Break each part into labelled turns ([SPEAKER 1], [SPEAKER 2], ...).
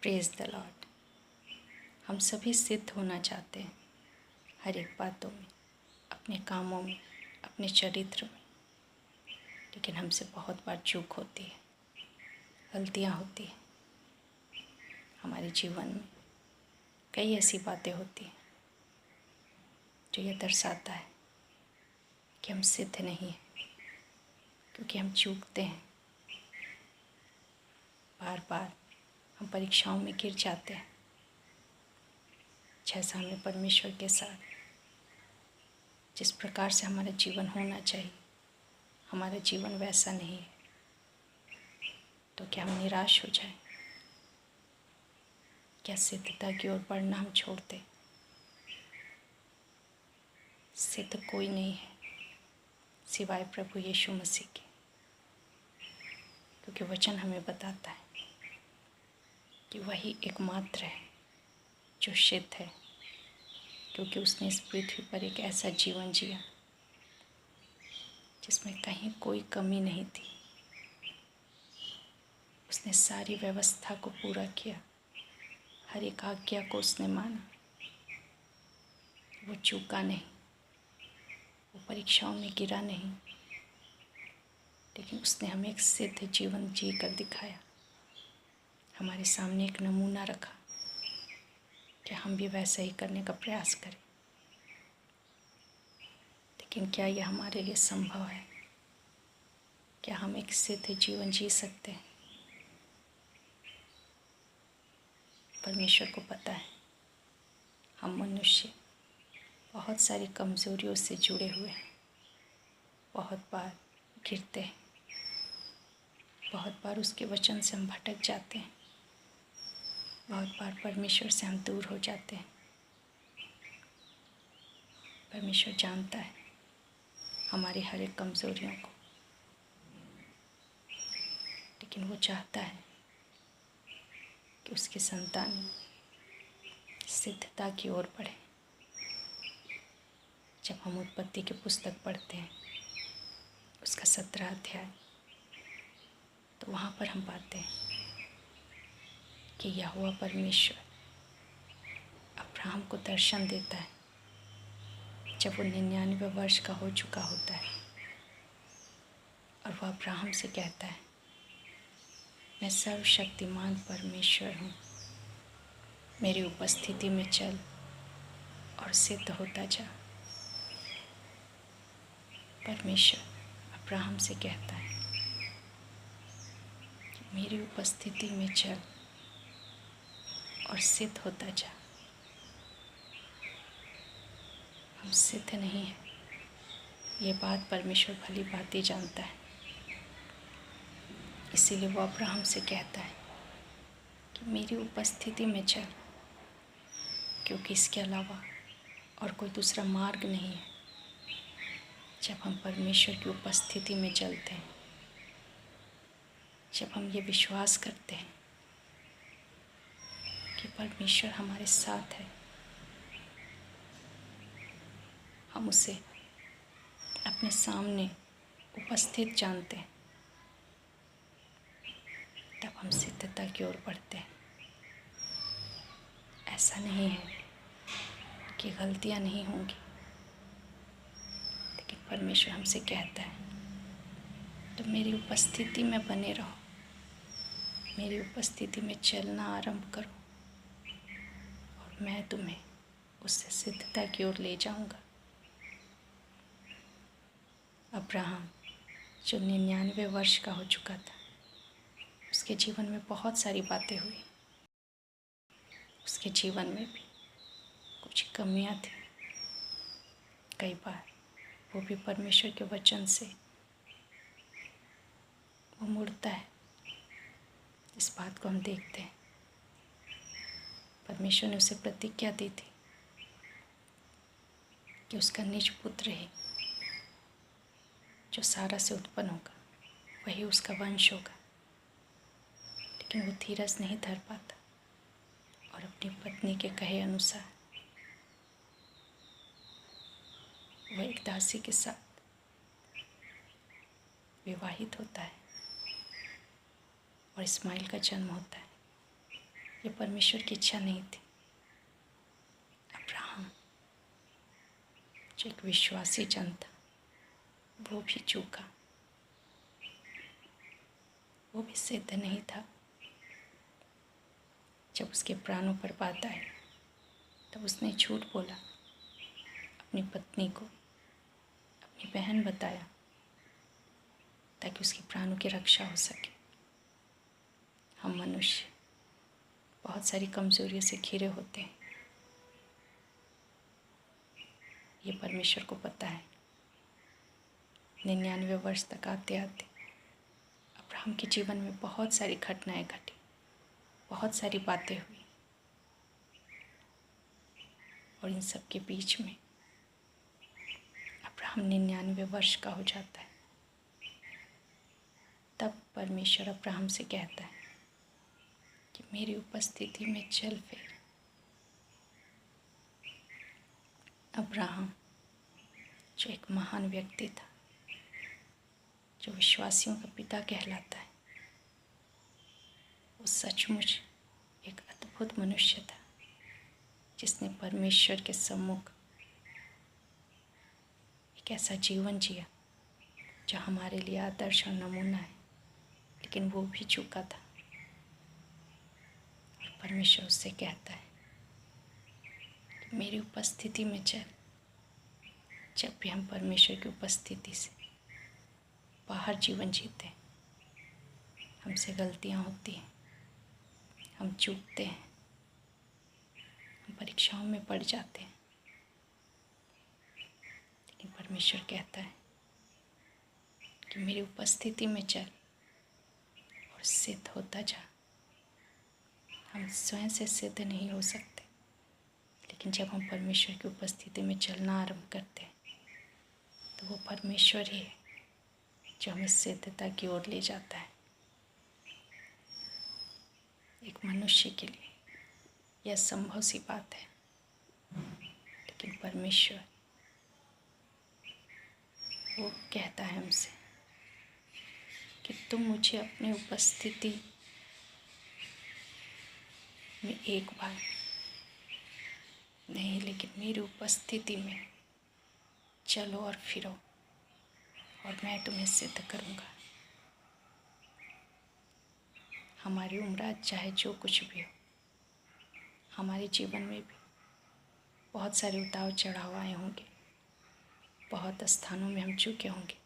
[SPEAKER 1] Praise the Lord. हम सभी सिद्ध होना चाहते हैं हर एक बातों में, अपने कामों में, अपने चरित्र में, लेकिन हमसे बहुत बार चूक होती है, गलतियाँ होती हैं। हमारे जीवन में कई ऐसी बातें होती हैं जो ये दर्शाता है कि हम सिद्ध नहीं हैं, क्योंकि हम चूकते हैं। बार बार हम परीक्षाओं में गिर जाते हैं। जैसा हमें परमेश्वर के साथ जिस प्रकार से हमारा जीवन होना चाहिए, हमारा जीवन वैसा नहीं है, तो क्या हम निराश हो जाएं? क्या सिद्धता की ओर बढ़ना हम छोड़ दें? सिद्ध कोई नहीं है सिवाय प्रभु यीशु मसीह के, क्योंकि वचन हमें बताता है कि वही एकमात्र है जो सिद्ध है, क्योंकि उसने इस पृथ्वी पर एक ऐसा जीवन जिया जिसमें कहीं कोई कमी नहीं थी। उसने सारी व्यवस्था को पूरा किया, हर एक आज्ञा को उसने माना। वो चूका नहीं, वो परीक्षाओं में गिरा नहीं, लेकिन उसने हमें एक सिद्ध जीवन जी कर दिखाया। हमारे सामने एक नमूना रखा कि हम भी वैसा ही करने का प्रयास करें। लेकिन क्या यह हमारे लिए संभव है? क्या हम एक सिद्ध जीवन जी सकते हैं? परमेश्वर को पता है हम मनुष्य बहुत सारी कमज़ोरियों से जुड़े हुए हैं। बहुत बार गिरते हैं, बहुत बार उसके वचन से हम भटक जाते हैं, बहुत बार परमेश्वर से हम दूर हो जाते हैं। परमेश्वर जानता है हमारी हर एक कमज़ोरियों को, लेकिन वो चाहता है कि उसकी संतान सिद्धता की ओर बढ़े। जब हम उत्पत्ति की पुस्तक पढ़ते हैं, उसका 17 अध्याय, तो वहाँ पर हम पाते हैं कि यहोवा परमेश्वर अब्राहम को दर्शन देता है जब वो 99 वर्ष का हो चुका होता है, और वह अब्राहम से कहता है, मैं सर्वशक्तिमान परमेश्वर हूँ, मेरी उपस्थिति में चल और सिद्ध होता जा। परमेश्वर अब्राहम से कहता है कि मेरी उपस्थिति में चल और सिद्ध होता जा। हम सिद्ध नहीं हैं, ये बात परमेश्वर भली भांति जानता है। इसीलिए वो अब्राहम से कहता है कि मेरी उपस्थिति में चल, क्योंकि इसके अलावा और कोई दूसरा मार्ग नहीं है। जब हम परमेश्वर की उपस्थिति में चलते हैं, जब हम ये विश्वास करते हैं कि परमेश्वर हमारे साथ है, हम उसे अपने सामने उपस्थित जानते हैं, तब हम सिद्धता की ओर बढ़ते हैं। ऐसा नहीं है कि गलतियां नहीं होंगी, लेकिन परमेश्वर हमसे कहता है, तो मेरी उपस्थिति में बने रहो, मेरी उपस्थिति में चलना आरंभ करो, और मैं तुम्हें उससे सिद्धता की ओर ले जाऊंगा। अब्राहम जो 99 वर्ष का हो चुका था, उसके जीवन में बहुत सारी बातें हुई। उसके जीवन में भी कुछ कमियां थी। कई बार वो भी परमेश्वर के वचन से वो मुड़ता है। इस बात को हम देखते हैं। परमेश्वर ने उसे प्रतिज्ञा दी थी कि उसका निज पुत्र ही जो सारा से उत्पन्न होगा, वही उसका वंश होगा। लेकिन वो धीरज नहीं धर पाता और अपनी पत्नी के कहे अनुसार वह एक दासी के साथ विवाहित होता है और इस्माइल का जन्म होता है। ये परमेश्वर की इच्छा नहीं थी। अब्राहम जो एक विश्वासी जन था, वो भी चूका, वो भी सिद्ध नहीं था। जब उसके प्राणों पर बात आई तब उसने झूठ बोला, अपनी पत्नी को, अपनी बहन बताया, ताकि उसके प्राणों की रक्षा हो सके। हम मनुष्य बहुत सारी कमज़ोरियों से घिरे होते हैं, ये परमेश्वर को पता है। 99 वर्ष तक आते आते अब्राहम के जीवन में बहुत सारी घटनाएं घटी, बहुत सारी बातें हुई, और इन सब के बीच में अब्राहम 99 वर्ष का हो जाता है। तब परमेश्वर अब्राहम से कहता है कि मेरी उपस्थिति में चल फिर। अब्राहम जो एक महान व्यक्ति था, जो विश्वासियों का पिता कहलाता है, वो सचमुच एक अद्भुत मनुष्य था, जिसने परमेश्वर के सम्मुख एक ऐसा जीवन जिया जो हमारे लिए आदर्श और नमूना है। लेकिन वो भी चूका था, और परमेश्वर उससे कहता है कि मेरी उपस्थिति में चल। जब भी हम परमेश्वर की उपस्थिति से बाहर जीवन जीते हैं, हमसे गलतियाँ होती हैं, हम चूकते हैं, हम परीक्षाओं में पड़ जाते हैं, लेकिन परमेश्वर कहता है कि मेरी उपस्थिति में चल और सिद्ध होता जा। हम स्वयं से सिद्ध नहीं हो सकते, लेकिन जब हम परमेश्वर की उपस्थिति में चलना आरंभ करते हैं तो वो परमेश्वर ही है जो हमें सिद्धता की ओर ले जाता है। एक मनुष्य के लिए यह संभव सी बात है, लेकिन परमेश्वर वो कहता है हमसे कि तुम मुझे अपनी उपस्थिति में एक बार नहीं, लेकिन मेरी उपस्थिति में चलो और फिरो, और मैं तुम्हें सिद्ध करूँगा। हमारी उम्र चाहे जो कुछ भी हो, हमारे जीवन में भी बहुत सारे उतार चढ़ाव आए होंगे, बहुत स्थानों में हम चूके होंगे,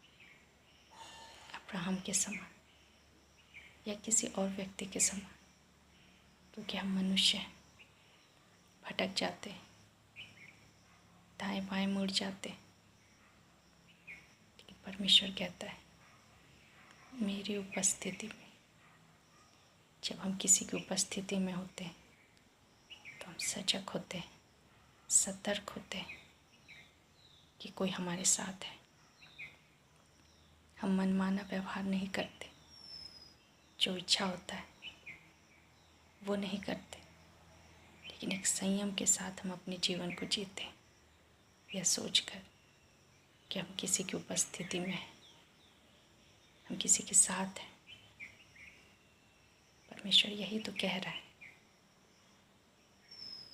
[SPEAKER 1] अब्राहम के समान या किसी और व्यक्ति के समान, क्योंकि हम मनुष्य हैं, भटक जाते हैं, दाएं बाएं मुड़ जाते हैं। लेकिन परमेश्वर कहता है मेरी उपस्थिति में, जब हम किसी की उपस्थिति में होते हैं तो हम सजग होते हैं, सतर्क होते हैं कि कोई हमारे साथ है। हम मनमाना व्यवहार नहीं करते, जो इच्छा होता है वो नहीं करते, लेकिन एक संयम के साथ हम अपने जीवन को जीते हैं, यह सोचकर कि हम किसी की उपस्थिति में हैं, हम किसी के साथ हैं। परमेश्वर यही तो कह रहा है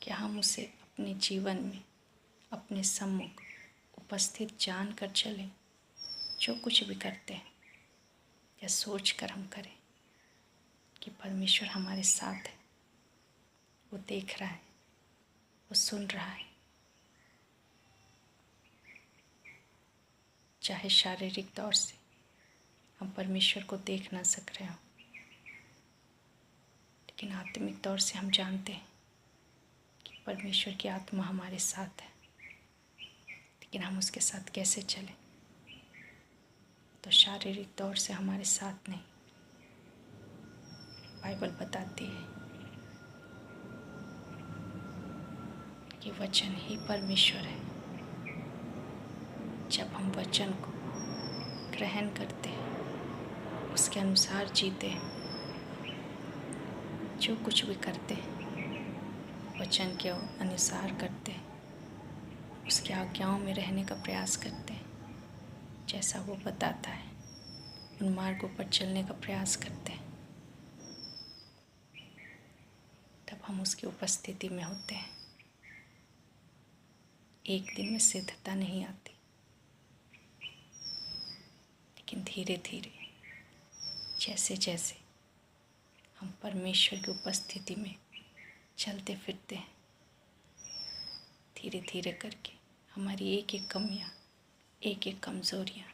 [SPEAKER 1] कि हम उसे अपने जीवन में अपने सम्मुख उपस्थित जान कर चलें। जो कुछ भी करते हैं या सोच कर हम करें कि परमेश्वर हमारे साथ है, वो देख रहा है, वो सुन रहा है। चाहे शारीरिक तौर से हम परमेश्वर को देख ना सक रहे हों, लेकिन आत्मिक तौर से हम जानते हैं कि परमेश्वर की आत्मा हमारे साथ है। लेकिन हम उसके साथ कैसे चलें? तो शारीरिक तौर से हमारे साथ नहीं। बाइबल बताती है कि वचन ही परमेश्वर है। जब हम वचन को ग्रहण करते हैं, उसके अनुसार जीते हैं, जो कुछ भी करते हैं वचन के अनुसार करते हैं, उसकी आज्ञाओं में रहने का प्रयास करते हैं, जैसा वो बताता है उन मार्गों पर चलने का प्रयास करते हैं, तब हम उसकी उपस्थिति में होते हैं। एक दिन में सिद्धता नहीं आती, लेकिन धीरे धीरे जैसे जैसे हम परमेश्वर की उपस्थिति में चलते फिरते हैं, धीरे धीरे करके हमारी एक एक कमियाँ, एक एक कमज़ोरियाँ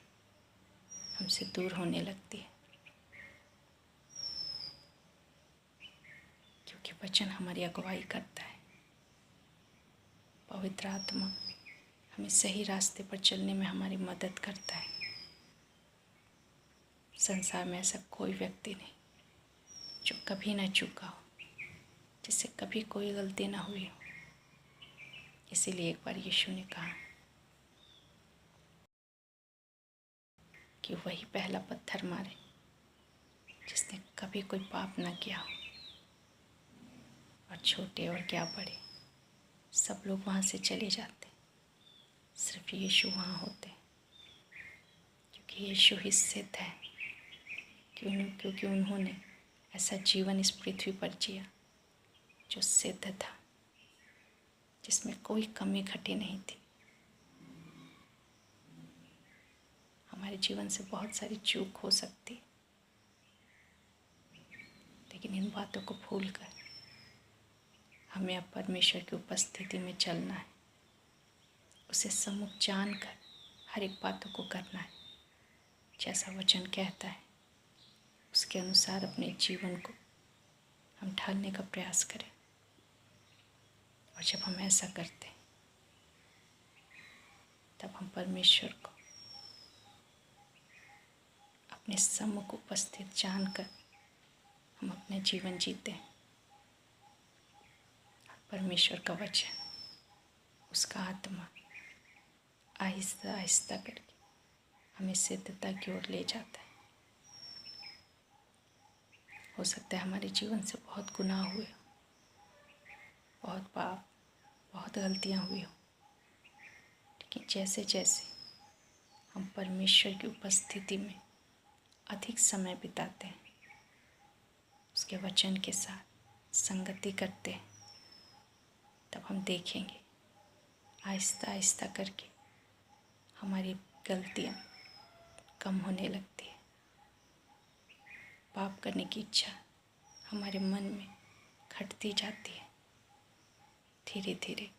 [SPEAKER 1] हमसे दूर होने लगती है, क्योंकि वचन हमारी अगुवाई करता है। पवित्र आत्मा हमें सही रास्ते पर चलने में हमारी मदद करता है। संसार में ऐसा कोई व्यक्ति नहीं जो कभी ना चूका हो, जिससे कभी कोई गलती ना हुई हो। इसीलिए एक बार यीशु ने कहा कि वही पहला पत्थर मारे जिसने कभी कोई पाप ना किया हो। और छोटे और क्या बड़े सब लोग वहाँ से चले जाते, सिर्फ यीशु वहाँ होते, क्योंकि यीशु ही सिद्ध है। क्योंकि उन्होंने ऐसा जीवन इस पृथ्वी पर जिया जो सिद्ध था, जिसमें कोई कमी घटी नहीं थी। हमारे जीवन से बहुत सारी चूक हो सकती, लेकिन इन बातों को भूलकर हमें अब परमेश्वर की उपस्थिति में चलना है, उसे सम्मुख जानकर हर एक बातों को करना है। जैसा वचन कहता है उसके अनुसार अपने जीवन को हम ढालने का प्रयास करें। और जब हम ऐसा करते हैं तब हम परमेश्वर को अपने सम्मुख उपस्थित जानकर हम अपने जीवन जीते हैं। परमेश्वर का वचन, उसका आत्मा आहिस्ता आहिस्ता करके हमें सिद्धता की ओर ले जाता है। हो सकता है हमारे जीवन से बहुत गुनाह हुए हो, बहुत पाप, बहुत गलतियाँ हुई हो, लेकिन जैसे जैसे हम परमेश्वर की उपस्थिति में अधिक समय बिताते हैं, उसके वचन के साथ संगति करते हैं, तब हम देखेंगे आहिस्ता आहिस्ता करके हमारी गलतियाँ कम होने लगती है। पाप करने की इच्छा हमारे मन में घटती जाती है। धीरे धीरे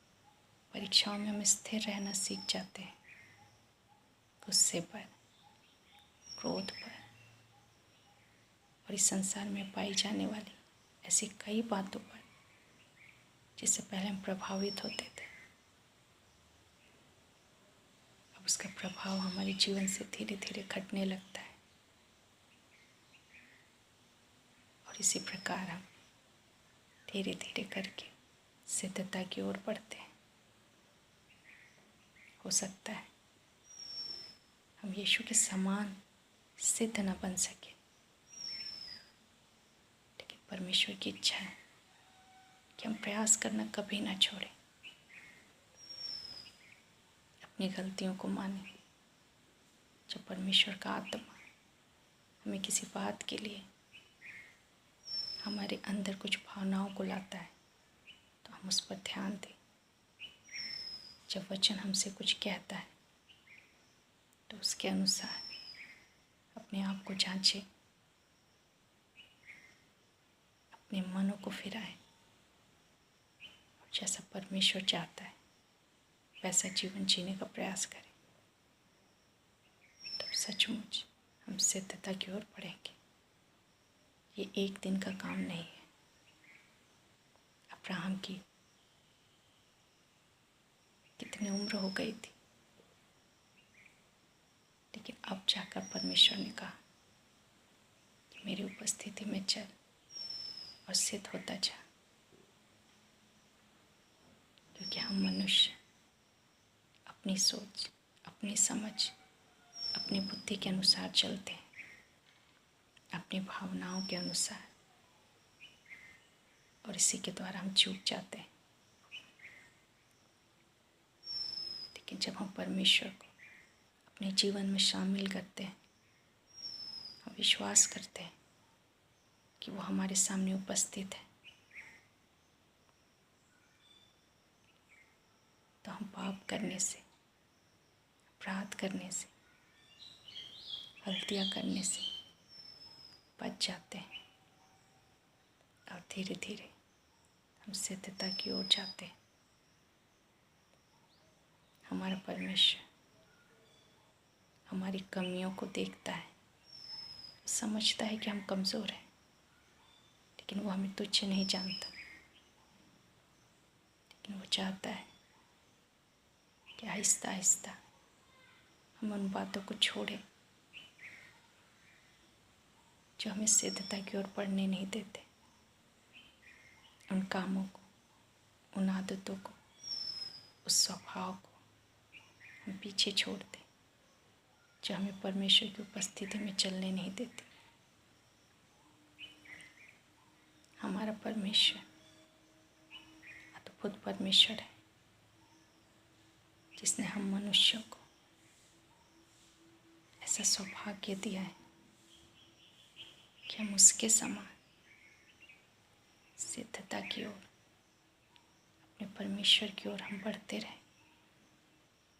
[SPEAKER 1] परीक्षाओं में हम स्थिर रहना सीख जाते हैं। गुस्से पर, क्रोध पर और इस संसार में पाई जाने वाली ऐसी कई बातों पर जिससे पहले हम प्रभावित होते थे, अब उसका प्रभाव हमारे जीवन से धीरे धीरे घटने लगता है। और इसी प्रकार हम धीरे धीरे करके सिद्धता की ओर बढ़ते हैं। हो सकता है हम यीशु के समान सिद्ध न बन सके, लेकिन परमेश्वर की इच्छा है कि हम प्रयास करना कभी ना छोड़ें, अपनी गलतियों को मानें। जब परमेश्वर का आत्मा हमें किसी बात के लिए हमारे अंदर कुछ भावनाओं को लाता है तो हम उस पर ध्यान दें। जब वचन हमसे कुछ कहता है तो उसके अनुसार अपने आप को जांचें, अपने मनों को फिराएं और जैसा परमेश्वर चाहता है वैसा जीवन जीने का प्रयास करें। तब सचमुच हम सिद्धता की ओर बढ़ेंगे। ये एक दिन का काम नहीं है। अब्राहम की कितनी उम्र हो गई थी, लेकिन अब जाकर परमेश्वर ने कहा कि मेरी उपस्थिति में चल और सिद्ध होता जा। क्योंकि हम मनुष्य अपनी सोच, अपनी समझ, अपनी बुद्धि के अनुसार चलते हैं, अपनी भावनाओं के अनुसार, और इसी के द्वारा हम चूक जाते हैं। लेकिन जब हम परमेश्वर को अपने जीवन में शामिल करते हैं, हम विश्वास करते हैं कि वो हमारे सामने उपस्थित है, पाप करने से, अपराध करने से, गलतियाँ करने से बच जाते हैं और धीरे धीरे हम सिद्धता की ओर जाते हैं। हमारा परमेश्वर हमारी कमियों को देखता है, समझता है कि हम कमज़ोर हैं, लेकिन वो हमें तुच्छ नहीं जानता। लेकिन वो चाहता है कि आहिस्ता आहिस्ता हम उन बातों को छोड़ें जो हमें सिद्धता की ओर बढ़ने नहीं देते, उन कामों को, उन आदतों को, उस स्वभाव को हम पीछे छोड़ दें जो हमें परमेश्वर की उपस्थिति में चलने नहीं देते। हमारा परमेश्वर अद्भुत परमेश्वर है, जिसने हम मनुष्यों को ऐसा सौभाग्य दिया है कि हम उसके समान सिद्धता की ओर, अपने परमेश्वर की ओर हम बढ़ते रहें।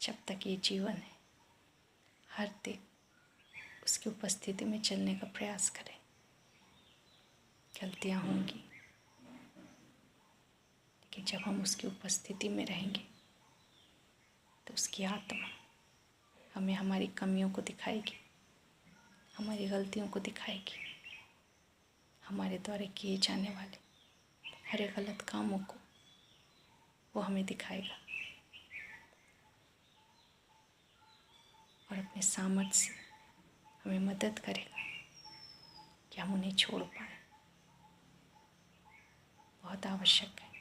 [SPEAKER 1] जब तक ये जीवन है, हर दिन उसकी उपस्थिति में चलने का प्रयास करें। गलतियाँ होंगी, लेकिन जब हम उसकी उपस्थिति में रहेंगे तो उसकी आत्मा हमें हमारी कमियों को दिखाएगी, हमारी गलतियों को दिखाएगी, हमारे द्वारा किए जाने वाले हर एक गलत कामों को वो हमें दिखाएगा और अपने सामर्थ्य से हमें मदद करेगा कि हम उन्हें छोड़ पाएँ। बहुत आवश्यक है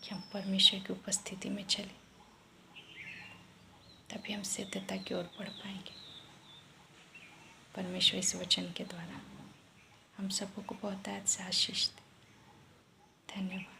[SPEAKER 1] कि हम परमेश्वर की उपस्थिति में चलें, तभी हम सिद्धता की ओर बढ़ पाएंगे। परमेश्वर इस वचन के द्वारा हम सबको बहुत से आशीष दे। धन्यवाद।